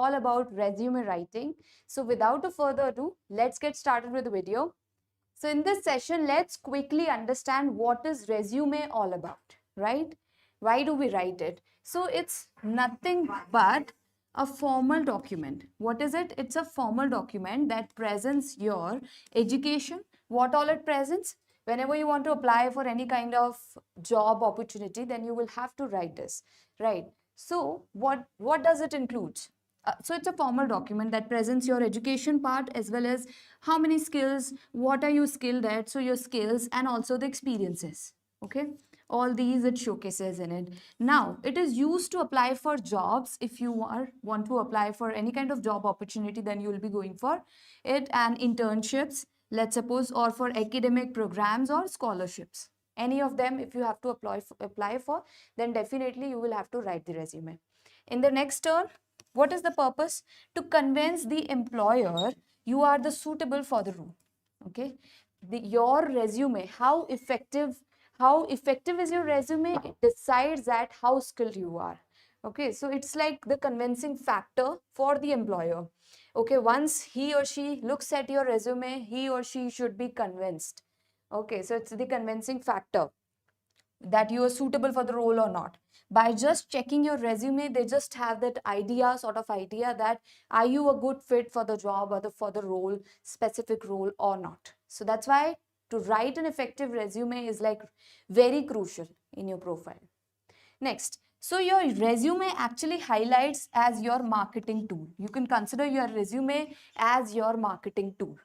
all about resume writing. So without a further ado, let's get started with the video. So in this session, let's quickly understand what is resume all about, right? Why do we write it? So it's nothing but a formal document. What is it? It's a formal document that presents your education. What all it presents? Whenever you want to apply for any kind of job opportunity, then you will have to write this, right? So what does it include? So it's a formal document that presents your education part as well as how many skills, what are you skilled at, so your skills and also the experiences. Okay, all these it showcases in it. Now it is used to apply for jobs. If you want to apply for any kind of job opportunity, then you will be going for it, and internships, let's suppose, or for academic programs or scholarships. Any of them, if you have to apply for, then definitely you will have to write the resume. In the next turn, what is the purpose? To convince the employer you are the suitable for the role. Okay, your resume, how effective is your resume? It decides that how skilled you are. Okay, so it's like the convincing factor for the employer. Okay, once he or she looks at your resume, he or she should be convinced. Okay, so it's the convincing factor that you are suitable for the role or not. By just checking your resume, they just have that sort of idea that are you a good fit for the job or for the role, specific role or not. So that's why to write an effective resume is like very crucial in your profile. Next, so your resume actually highlights as your marketing tool. You can consider your resume as your marketing tool.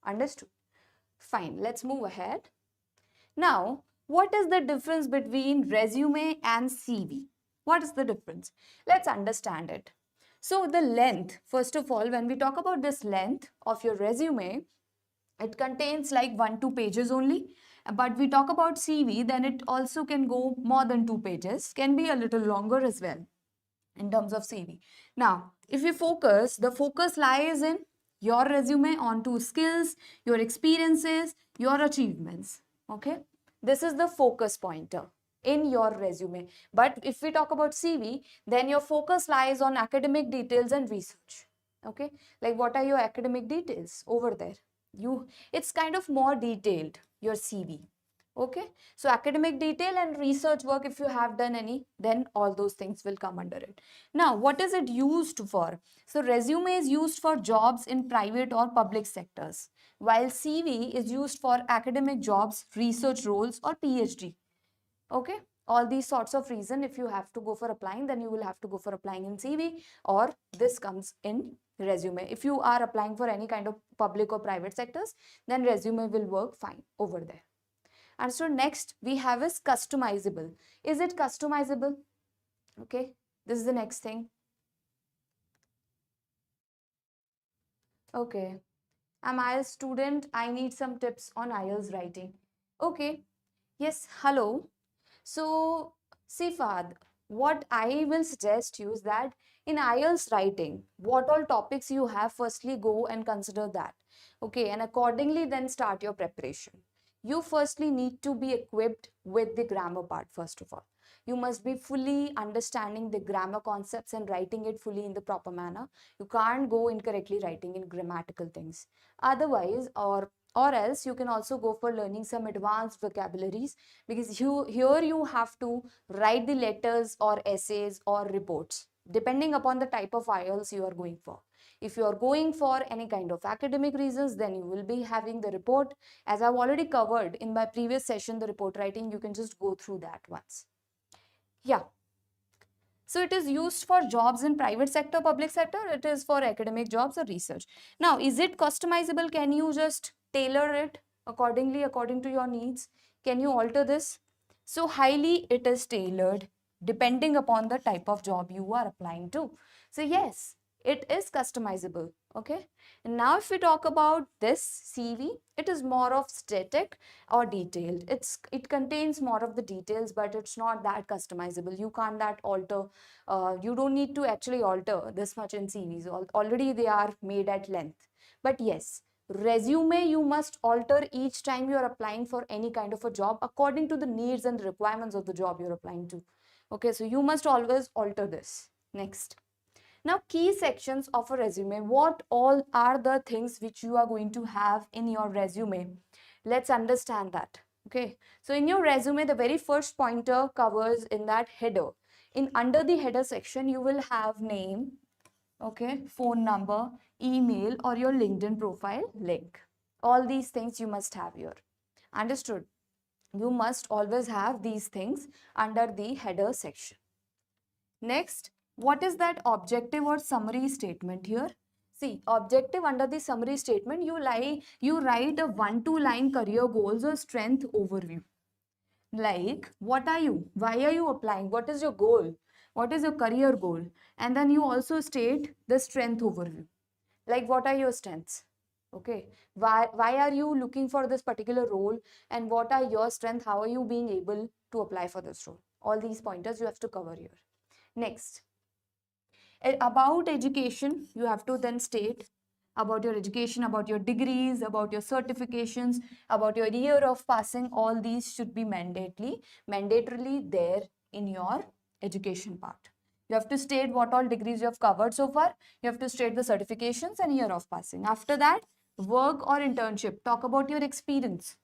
Understood? Fine, let's move ahead. Now, what is the difference between resume and CV? What is the difference? Let's understand it. So the length, first of all, when we talk about this length of your resume, it contains like 1-2 pages only. But we talk about CV, then it also can go more than 2 pages, can be a little longer as well in terms of CV. Now, if you focus, the focus lies in your resume onto skills, your experiences, your achievements. Okay, this is the focus pointer in your resume. But if we talk about CV, then your focus lies on academic details and research. Okay, like what are your academic details over there? It's kind of more detailed, your CV. Okay, so academic detail and research work, if you have done any, then all those things will come under it. Now, what is it used for? So resume is used for jobs in private or public sectors, while CV is used for academic jobs, research roles or PhD. Okay, all these sorts of reason, if you have to go for applying, then you will have to go for applying in CV, or this comes in resume. If you are applying for any kind of public or private sectors, then resume will work fine over there. And so next we have is customizable. Is it customizable? Okay, this is the next thing. Okay, I'm IELTS student. I need some tips on IELTS writing. Okay, yes, hello. So, see Fahad, what I will suggest you is that in IELTS writing, what all topics you have, firstly go and consider that. Okay, and accordingly then start your preparation. You firstly need to be equipped with the grammar part first of all. You must be fully understanding the grammar concepts and writing it fully in the proper manner. You can't go incorrectly writing in grammatical things. Otherwise, or else you can also go for learning some advanced vocabularies, because here you have to write the letters or essays or reports depending upon the type of IELTS you are going for. If you are going for any kind of academic reasons, then you will be having the report. As I've already covered in my previous session, the report writing, you can just go through that once. Yeah. So it is used for jobs in private sector, public sector. It is for academic jobs or research. Now, is it customizable? Can you just tailor it accordingly, according to your needs? Can you alter this? So highly it is tailored depending upon the type of job you are applying to. So yes, it is customizable. Okay. And now if we talk about this CV, it is more of static or detailed. It contains more of the details, but it's not that customizable. You can't that alter. You don't need to actually alter this much in CVs. Already they are made at length. But yes, resume you must alter each time you are applying for any kind of a job according to the needs and the requirements of the job you're applying to. Okay, so you must always alter this. Next. Now, key sections of a resume. What all are the things which you are going to have in your resume? Let's understand that. Okay. So in your resume, the very first pointer covers in that header. In under the header section, you will have name, okay, phone number, email, or your LinkedIn profile link. All these things you must have here. Understood? You must always have these things under the header section. Next, what is that objective or summary statement here? See, objective under the summary statement, you write a 1-2 line career goals or strength overview. Like, what are you? Why are you applying? What is your goal? What is your career goal? And then you also state the strength overview. Like, what are your strengths? Okay, why are you looking for this particular role, and what are your strengths? How are you being able to apply for this role? All these pointers you have to cover here. Next, about education, you have to then state about your education, about your degrees, about your certifications, about your year of passing. All these should be mandatorily there in your education part. You have to state what all degrees you have covered so far. You have to state the certifications and year of passing. After that, work or internship. Talk about your experience.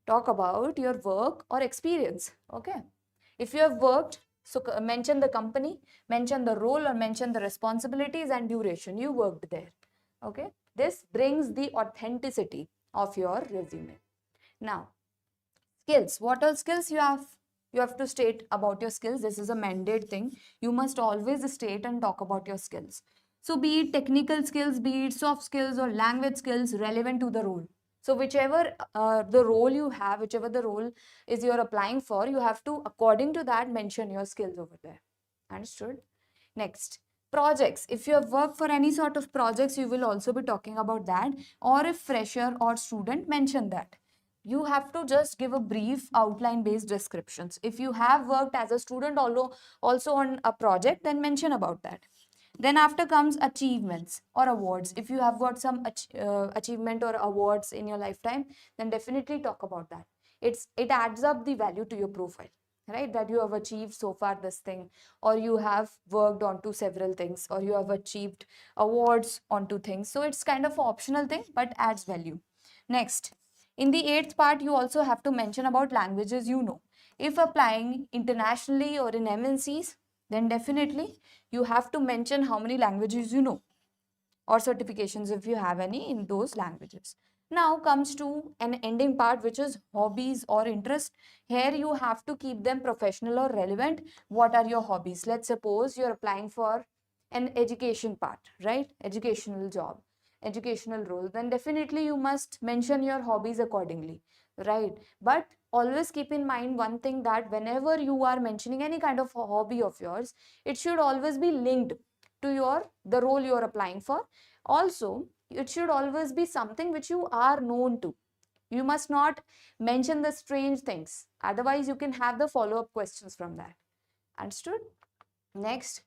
Talk about your work or experience. Okay. If you have worked, so mention the company, mention the role, or mention the responsibilities and duration you worked there. Okay. This brings the authenticity of your resume. Now, skills. What all skills you have? You have to state about your skills. This is a mandate thing. You must always state and talk about your skills. So be it technical skills, be it soft skills or language skills relevant to the role. So whichever the role you have, whichever the role is you're applying for, you have to, according to that, mention your skills over there. Understood? Next, projects. If you have worked for any sort of projects, you will also be talking about that. Or if fresher or student, mention that. You have to just give a brief outline based descriptions. If you have worked as a student also on a project, then mention about that. Then after comes achievements or awards. If you have got some achievement or awards in your lifetime, then definitely talk about that. It adds up the value to your profile, right? That you have achieved so far this thing, or you have worked onto several things, or you have achieved awards onto things. So it's kind of an optional thing, but adds value. Next, in the eighth part, you also have to mention about languages you know. If applying internationally or in MNCs, then definitely you have to mention how many languages you know, or certifications if you have any in those languages. Now comes to an ending part, which is hobbies or interest. Here you have to keep them professional or relevant. What are your hobbies? Let's suppose you're applying for an education part, right? Educational job, educational role. Then definitely you must mention your hobbies accordingly, right? But always keep in mind one thing, that whenever you are mentioning any kind of hobby of yours, it should always be linked to the role you are applying for. Also, it should always be something which you are known to. You must not mention the strange things, otherwise you can have the follow-up questions from that. Understood? Next,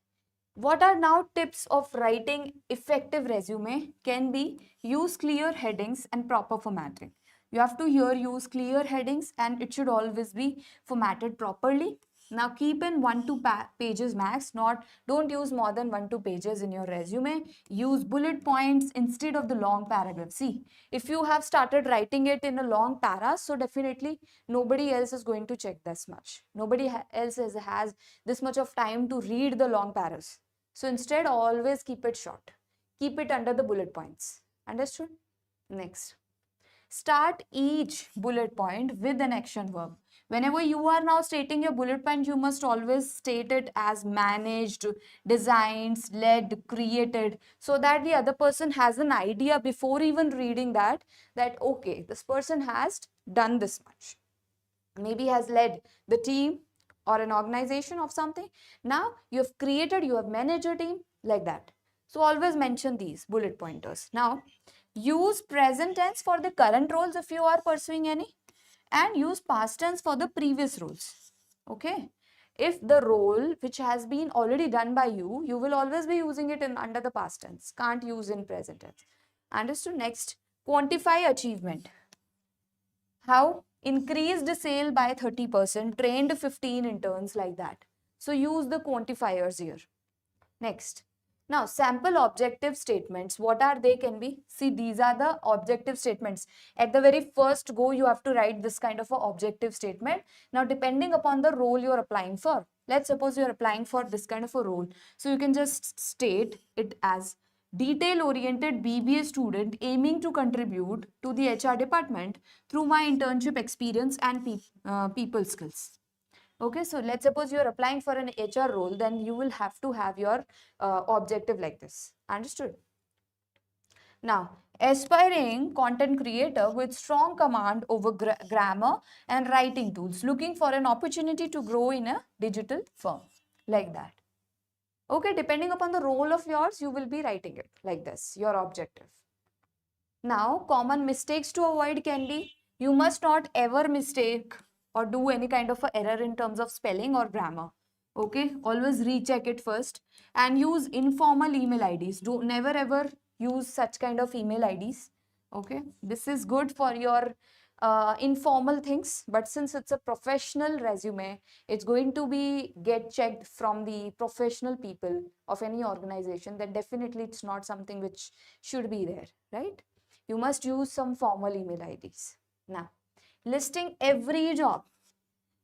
what are now tips of writing effective resume? Can be use clear headings and proper formatting. You have to here use clear headings, and it should always be formatted properly. Now keep in 1-2 pages max. Don't use more than 1-2 pages in your resume. Use bullet points instead of the long paragraph. See, if you have started writing it in a long para, so definitely nobody else is going to check this much. Nobody else has this much of time to read the long paras. So instead, always keep it short. Keep it under the bullet points. Understood? Next, start each bullet point with an action verb. Whenever you are now stating your bullet point, you must always state it as managed, designed, led, created, so that the other person has an idea before even reading that okay, this person has done this much. Maybe has led the team or an organization of something. Now you have created, you have managed a team, like that. So always mention these bullet pointers. Now use present tense for the current roles if you are pursuing any, and use past tense for the previous roles. Okay, if the role which has been already done by you, you will always be using it in under the past tense, can't use in present tense. Understood? Next, quantify achievement. How? Increased sale by 30%, trained 15 interns, like that. So use the quantifiers here. Next, Now, sample objective statements, what are they can be? See, these are the objective statements. At the very first go, you have to write this kind of a objective statement. Now, depending upon the role you are applying for, let's suppose you are applying for this kind of a role. So, you can just state it as detail-oriented BBA student aiming to contribute to the HR department through my internship experience and people skills. Okay, so let's suppose you're applying for an HR role, then you will have to have your objective like this. Understood? Now, aspiring content creator with strong command over grammar and writing tools, looking for an opportunity to grow in a digital firm, like that. Okay, depending upon the role of yours, you will be writing it like this, your objective. Now, common mistakes to avoid can be, you must not ever mistake or do any kind of a error in terms of spelling or grammar. Okay, always recheck it first and use informal email IDs. Do never ever use such kind of email IDs. Okay, this is good for your informal things, but since it's a professional resume, it's going to be get checked from the professional people of any organization. Then definitely it's not something which should be there, right? You must use some formal email IDs. Now, listing every job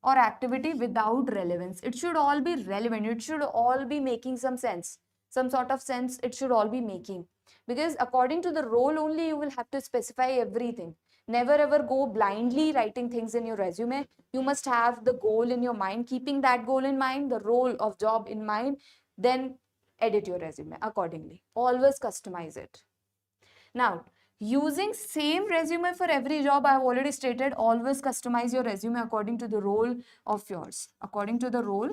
or activity without relevance. It should all be relevant. It should all be making some sense. Some sort of sense it should all be making. Because according to the role only, you will have to specify everything. Never ever go blindly writing things in your resume. You must have the goal in your mind. Keeping that goal in mind, the role of job in mind, then edit your resume accordingly. Always customize it. Now, using same resume for every job, I have already stated, always customize your resume according to the role of yours. According to the role,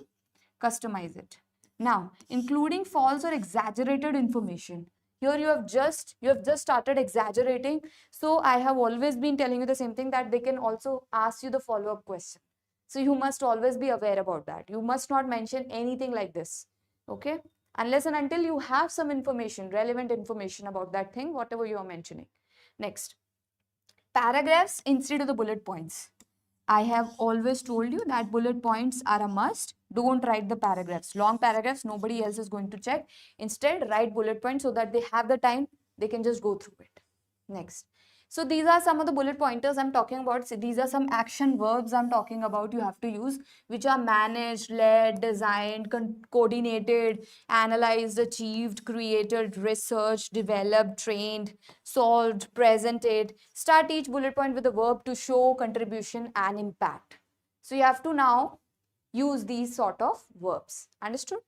customize it. Now, including false or exaggerated information. Here you have just started exaggerating. So I have always been telling you the same thing, that they can also ask you the follow-up question. So you must always be aware about that. You must not mention anything like this. Okay? Unless and until you have some information, relevant information about that thing, whatever you are mentioning. Next, paragraphs instead of the bullet points. I have always told you that bullet points are a must. Don't write the paragraphs. Long paragraphs, nobody else is going to check. Instead, write bullet points so that they have the time, they can just go through it. Next. So these are some of the bullet pointers I'm talking about. So these are some action verbs I'm talking about you have to use, which are managed, led, designed, coordinated, analyzed, achieved, created, researched, developed, trained, solved, presented. Start each bullet point with a verb to show contribution and impact. So you have to now use these sort of verbs. Understood?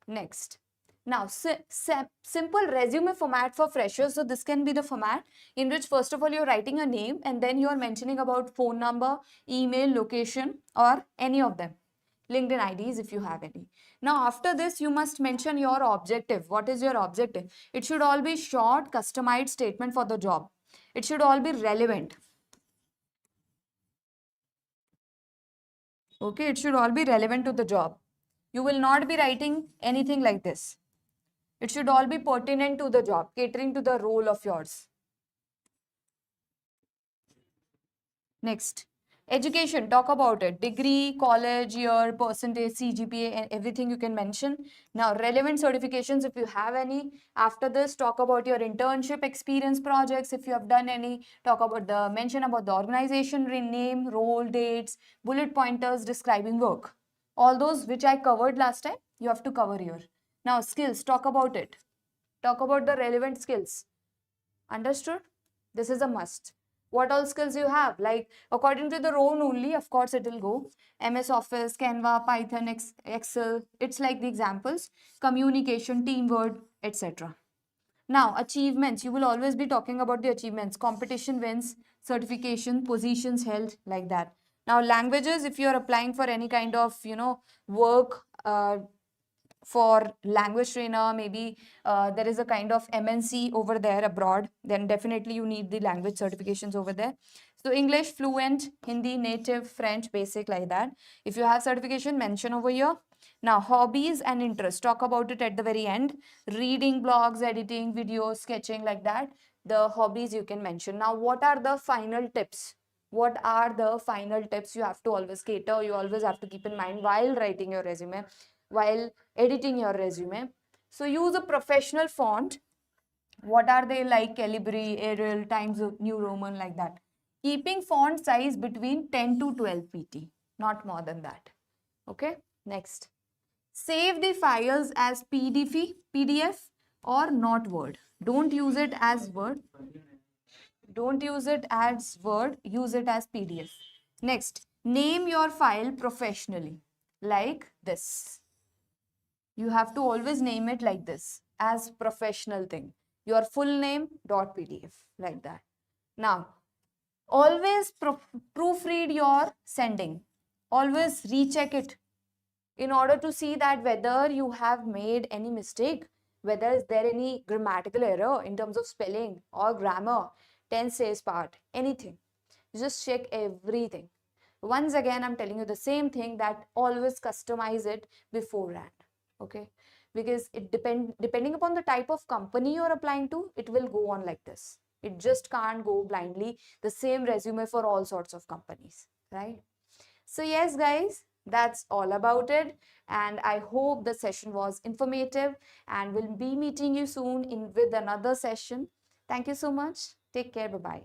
Next. Now, simple resume format for freshers. So this can be the format in which first of all you're writing a name and then you're mentioning about phone number, email, location, or any of them. LinkedIn IDs if you have any. Now after this you must mention your objective. What is your objective? It should all be short, customized statement for the job. It should all be relevant. Okay, it should all be relevant to the job. You will not be writing anything like this. It should all be pertinent to the job, catering to the role of yours. Next, education, talk about it. Degree, college, year, percentage, CGPA, and everything you can mention. Now, relevant certifications, if you have any. After this, talk about your internship experience projects, if you have done any. Talk about mention about the organization name, role, dates, bullet pointers describing work. All those which I covered last time, you have to cover here. Now, skills, talk about it. Talk about the relevant skills. Understood? This is a must. What all skills you have? Like, according to the role only, of course, it will go. MS Office, Canva, Python, Excel. It's like the examples. Communication, teamwork, etc. Now, achievements. You will always be talking about the achievements. Competition wins, certification, positions held, like that. Now, languages, if you are applying for any kind of, work, for language trainer, maybe there is a kind of MNC over there abroad, then definitely you need the language certifications over there. So English fluent, Hindi native, French basic, like that. If you have certification, mention over here. Now, hobbies and interests, talk about it at the very end. Reading, blogs, editing, videos, sketching, like that. The hobbies you can mention. Now, what are the final tips? What are the final tips you have to always cater, you always have to keep in mind while writing your resume, while editing your resume? So use a professional font. What are they like? Calibri, Arial, Times New Roman, like that. Keeping font size between 10 to 12 pt, not more than that. Okay, next. Save the files as PDF or not Word. Don't use it as Word. Don't use it as Word, use it as PDF. Next, name your file professionally, like this. You have to always name it like this, as professional thing. Your full name dot PDF, like that. Now, always proofread your sending. Always recheck it in order to see that whether you have made any mistake, whether is there any grammatical error in terms of spelling or grammar, tenses part, anything. Just check everything. Once again, I'm telling you the same thing, that always customize it beforehand. Okay, because it depending upon the type of company you're applying to, it will go on like this. It just can't go blindly the same resume for all sorts of companies, right? So yes, guys, that's all about it. And I hope the session was informative, and we'll be meeting you soon with another session. Thank you so much. Take care. Bye-bye.